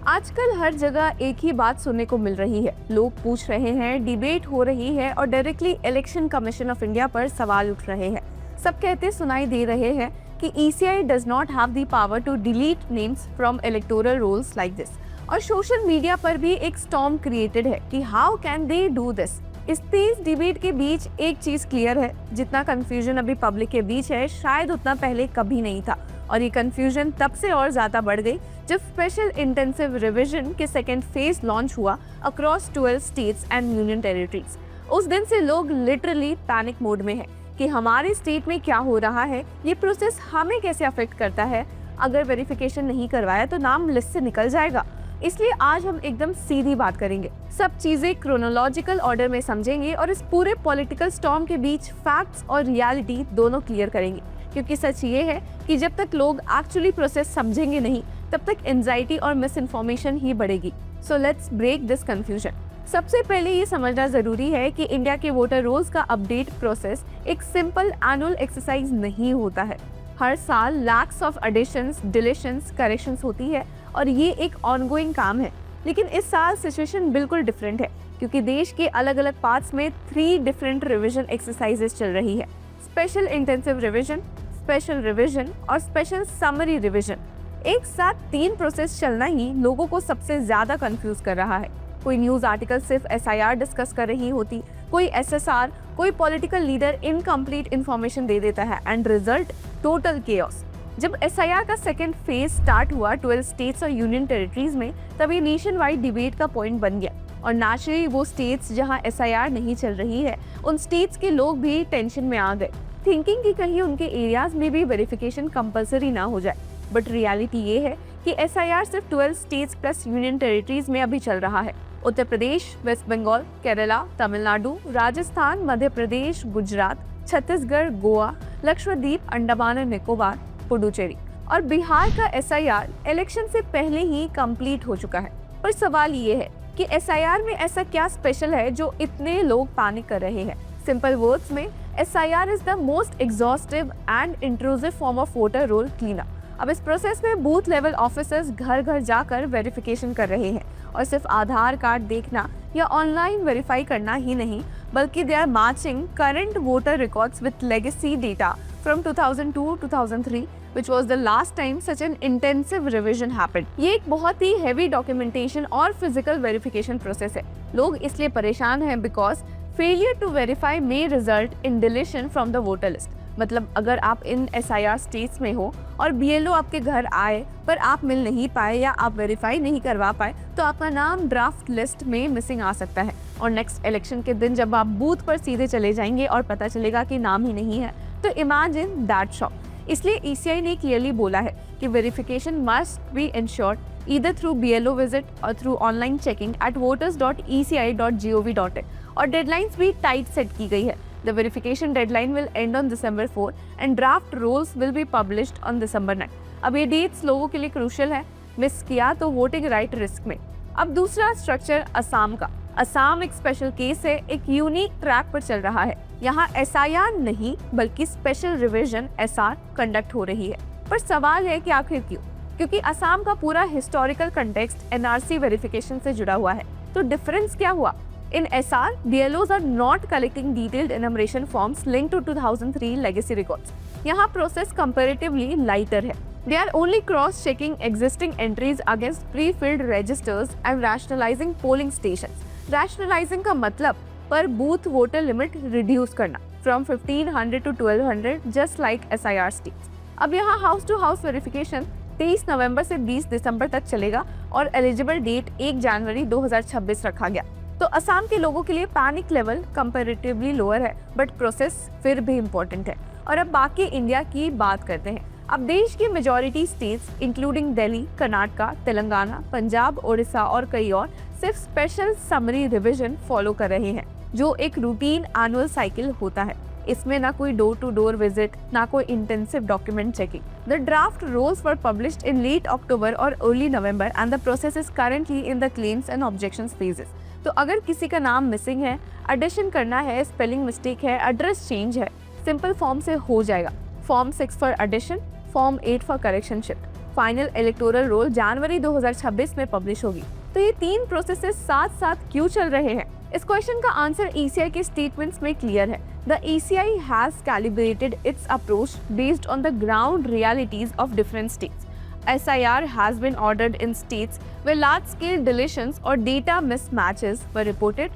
आजकल हर जगह एक ही बात सुनने को मिल रही है। लोग पूछ रहे हैं, डिबेट हो रही है और directly election commission of India पर सवाल उठ रहे हैं। सब कहते सुनाई दे रहे हैं कि ECI does not have the power to delete names from electoral rolls like this. और सोशल मीडिया पर भी एक स्टॉर्म क्रिएटेड है कि how can they do this. इस तेज डिबेट के बीच एक चीज क्लियर है, जितना कंफ्यूजन अभी पब्लिक के बीच है शायद उतना पहले कभी नहीं था। और ये कंफ्यूजन तब से और ज्यादा बढ़ गई जब स्पेशल इंटेंसिव रिवीजन के सेकेंड फेज लॉन्च हुआ across 12 states and union territories. उस दिन से लोग लिटरली पैनिक मोड में है कि हमारे स्टेट में क्या हो रहा है, ये प्रोसेस हमें कैसे अफेक्ट करता है, अगर वेरिफिकेशन नहीं करवाया तो नाम लिस्ट से निकल जाएगा। इसलिए आज हम एकदम सीधी बात करेंगे, सब चीजें क्रोनोलॉजिकल ऑर्डर में समझेंगे और इस पूरे पॉलिटिकल स्टॉर्म के बीच फैक्ट्स और रियलिटी दोनों क्लियर करेंगे। क्योंकि सच ये है कि जब तक लोग एक्चुअली प्रोसेस समझेंगे नहीं, तब तक एंजाइटी और मिस इन्फॉर्मेशन ही बढ़ेगी। So let's break this confusion. सबसे पहले ये समझना जरूरी है कि इंडिया के वोटर रोल्स का अपडेट प्रोसेस एक सिंपल एनुअल एक्सरसाइज नहीं होता है। हर साल lakhs of additions, deletions, corrections होती है और ये एक ऑनगोइंग काम है। लेकिन इस साल सिचुएशन बिल्कुल डिफरेंट है क्योंकि देश के अलग अलग पार्ट्स में 3 डिफरेंट रिवीजन एक्सरसाइजेस चल रही है। Special intensive revision, special revision और स्पेशल समरी रिवीजन। एक साथ 3 प्रोसेस चलना ही लोगों को सबसे ज्यादा कंफ्यूज कर रहा है। कोई न्यूज आर्टिकल सिर्फ SIR डिस्कस कर रही होती, कोई SSR, कोई पॉलिटिकल लीडर इनकम्प्लीट इंफॉर्मेशन दे देता है एंड रिजल्ट टोटल केओस। जब SIR का सेकेंड फेज स्टार्ट हुआ 12 स्टेट्स और यूनियन टेरिटरीज में, तब ये नेशन वाइड डिबेट का पॉइंट बन गया। और नेचुरली वो स्टेट्स जहां SIR नहीं चल रही है, उन स्टेट्स के लोग भी टेंशन में आ गए, थिंकिंग कि कहीं उनके एरियाज में भी वेरिफिकेशन कंपलसरी ना हो जाए। बट रियलिटी ये है कि SIR सिर्फ 12 स्टेट्स प्लस यूनियन टेरिटरीज में अभी चल रहा है। उत्तर प्रदेश, वेस्ट बंगाल, केरला, तमिलनाडु, राजस्थान, मध्य प्रदेश, गुजरात, छत्तीसगढ़, गोवा, लक्षद्वीप, अंडमान और निकोबार, पुडुचेरी और बिहार का SIR इलेक्शन से पहले ही कंप्लीट हो चुका है। पर सवाल ये है कि SIR में ऐसा क्या स्पेशल है जो इतने लोग पैनिक कर रहे हैं। सिंपल वर्ड्स में SIR is the most exhaustive and intrusive form of voter roll cleanup. अब इस प्रोसेस में बूथ लेवल ऑफिसर्स घर घर जाकर वेरिफिकेशन कर रहे हैं और सिर्फ आधार कार्ड देखना या ऑनलाइन वेरीफाई करना ही नहीं, बल्कि they are matching current voter records with legacy data from 2002-2003 which was the last time such an intensive revision happened। ये एक बहुत ही heavy documentation और physical verification process है। लोग इसलिए परेशान हैं because failure to verify may result in deletion from the voter list। मतलब अगर आप इन SIR स्टेट्स में हो और BLO आपके घर आए पर आप मिल नहीं पाए या आप वेरीफाई नहीं करवा पाए, तो आपका नाम ड्राफ्ट लिस्ट में मिसिंग आ सकता है। और नेक्स्ट इलेक्शन के दिन जब आप बूथ पर सीधे चले जाएंगे और पता चलेगा कि नाम ही नहीं है, तो इमेजिन दैट शॉक। इसलिए ECI ने क्लियरली बोला है कि verification must be insured either through BLO visit or through online checking at voters.eci.gov.in। और डेडलाइंस भी टाइट सेट की गई है। The verification deadline will end on December 4 and draft rules will be published on December 9। अब ये dates लोगों के लिए क्रूशियल है, मिस किया तो वोटिंग राइट रिस्क में। अब दूसरा स्ट्रक्चर असम का। असम एक स्पेशल केस है, एक यूनिक ट्रैक पर चल रहा है। यहाँ SIR नहीं बल्कि स्पेशल रिवीजन SR कंडक्ट हो रही है। पर सवाल है कि आखिर क्यों? क्योंकि असम का पूरा हिस्टोरिकल कंटेक्स्ट NRC वेरिफिकेशन से जुड़ा हुआ है। तो डिफरेंस क्या हुआ? In SR, BLOs are not collecting detailed enumeration forms linked to 2003 legacy records। यहाँ प्रोसेस comparatively lighter है। They are only cross-checking existing entries against pre-filled registers and rationalizing polling stations। Rationalizing का मतलब पर booth voter limit reduce करना from 1500 to 1200 just like SIR states। अब यहाँ house to house verification 23 नवंबर से 20 दिसंबर तक चलेगा और एलिजिबल डेट 1 जनवरी 2026 रखा गया। तो असम के लोगों के लिए पैनिक लेवल कंपैरेटिवली लोअर है, बट प्रोसेस फिर भी इम्पोर्टेंट है। और अब बाकी इंडिया की बात करते हैं। अब देश की majority states including Delhi, Karnataka, Telangana, Punjab, Odisha और कई और सिर्फ स्पेशल समरी रिवीजन फॉलो कर रहे हैं, जो एक रूटीन एनुअल साइकिल होता है। इसमें ना कोई डोर टू डोर विजिट, ना कोई intensive document checking. The draft rules were published in late October और early November and the process is currently in the claims and objections phases. तो अगर किसी का नाम मिसिंग है, एडिशन करना है, स्पेलिंग मिस्टेक है, एड्रेस चेंज है, सिंपल फॉर्म से हो जाएगा। Form 6 for addition, form 8 for correction shift. Final electoral roll जनवरी 2026 में पब्लिश होगी। तो ये 3 प्रोसेसेस साथ साथ क्यों चल रहे हैं? इस क्वेश्चन का आंसर ECI के स्टेटमेंट्स में क्लियर है। The ECI has calibrated its approach based on the ground realities of different states. SIR has been ordered in states where large-scale deletions or data mismatches were reported.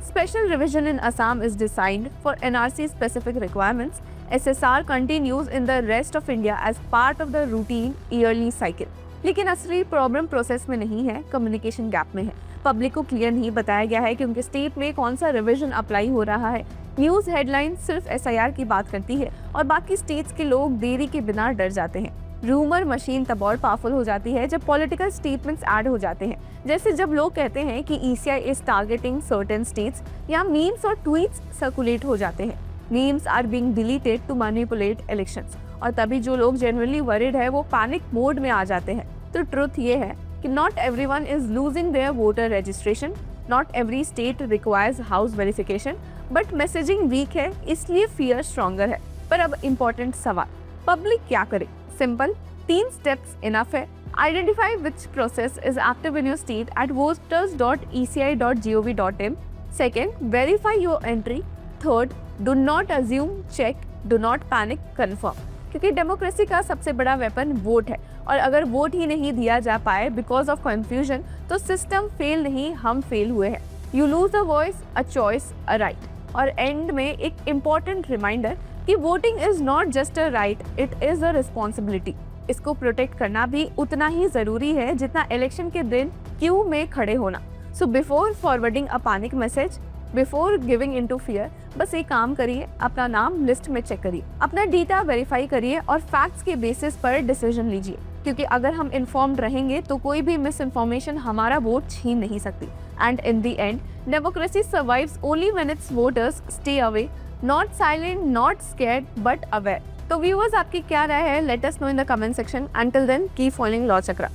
Special revision in Assam is designed for NRC-specific requirements. SSR continues in the rest of India as part of the routine yearly cycle. लेकिन असली problem process में नहीं है, communication gap में है। Public को clear नहीं बताया गया है कि उनके स्टेट में कौन सा रिवीजन अप्लाई हो रहा है। न्यूज़ हेडलाइन सिर्फ SIR की बात करती है और बाकी स्टेट्स के लोग देरी के बिना डर जाते हैं। रूमर मशीन तब और पावरफुल हो जाती है जब पॉलिटिकल स्टेटमेंट्स ऐड हो जाते हैं, जैसे जब लोग कहते हैं कि ECI is targeting certain states, या मीम्स और ट्वीट्स सर्कुलेट हो जाते हैं। Memes are being deleted to manipulate elections, और तभी जो लोग जेन्युइनली वरीड है वो पैनिक मोड में आ जाते हैं। तो ट्रुथ ये है कि not everyone is losing their voter registration, not every state requires house verification, but messaging weak है इसलिए फियर स्ट्रॉन्गर है। पर अब इम्पोर्टेंट सवाल, पब्लिक क्या करे? सिंपल, 3 स्टेप्स इनफ है। Identify which process is active in your state at voters.eci.gov.in. Second, verify your entry. Third, do not assume, check, do not panic, confirm. क्योंकि डेमोक्रेसी का सबसे बड़ा वेपन वोट है, और अगर वोट ही नहीं दिया जा पाए बिकॉज ऑफ कंफ्यूजन, तो सिस्टम फेल नहीं, हम फेल हुए हैं। You lose a voice, a choice, a right. और एंड में एक इम्पॉर्टेंट रिमाइंडर कि voting is not just a right, it is a responsibility. इसको प्रोटेक्ट करना भी उतना ही जरूरी है जितना इलेक्शन के दिन क्यू में खड़े होना। So before forwarding a panic message, before giving into fear, बस एक काम करिए, अपना नाम लिस्ट में चेक करिए, अपना डेटा वेरीफाई करिए और फैक्ट्स के बेसिस पर डिसीजन लीजिए। क्योंकि अगर हम इन्फॉर्म्ड रहेंगे तो कोई भी मिस इन्फॉर्मेशन हमारा वोट छीन नहीं सकती। And in the end, democracy survives only when its voters stay away, not silent, not scared, but aware. तो व्यूअर्स, आपकी क्या राय है? Let us know in the comment section. Until then, keep following Law chakra.